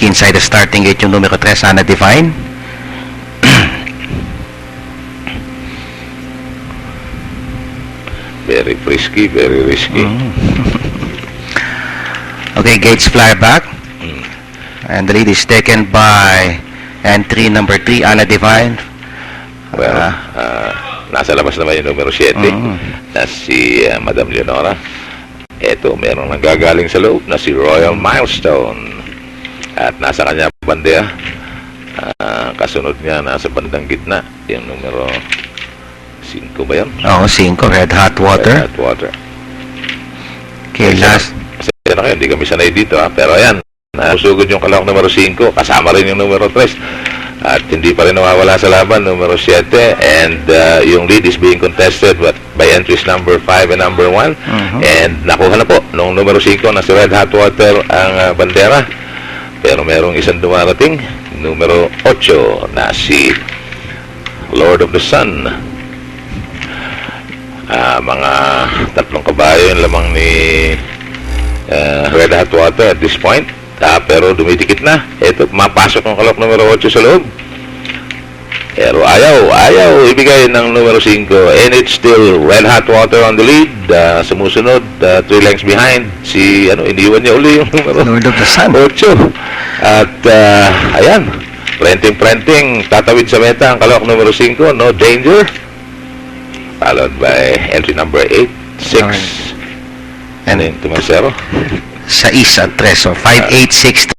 frisky inside the starting gate yung numero 3, Ana Divine. Very frisky, very risky. Okay, gates fly back. And the lead is taken by entry number 3, Ana Divine. Well, nasa labas naman yung numero 7 na si Madam Leonora. Ito, merong nanggagaling sa loob na si Royal Milestone. At nasa kanya bandera. Kasunod niya nasa bandang gitna yung numero 5 ba yun? Oo, 5, Red Hot Water. Red Hot Water. Okay, last. Kasi na kayo, hindi kami sanay dito pero ayan, nasugod yung kalawang numero 5, kasama rin yung numero 3. At hindi pa rin nawawala sa laban, numero 7. And yung lead is being contested by entries number 5 and number 1. And nakuha na po nung numero 5 na si Red Hot Water ang bandera. Pero merong isang dumarating, numero 8 na si Lord of the Sun. Mga 3 kabayo yung lamang ni Red Hot Water at this point. Pero dumidikit na. Ito, mapasok ng kalok numero 8 sa loob. Pero ayaw ibigay ng numero 5. And it's still Red Hot Water on the lead. Sumusunod, 3 lengths behind. Iniwan niya uli yung numero Lord of the Sun. 8. At ayan, prenting, tatawid sa meta ang kalok numero 5. No danger. Followed by entry number 8, 6. And then, tumasero. 6 at 3. So, 5, 8, 6,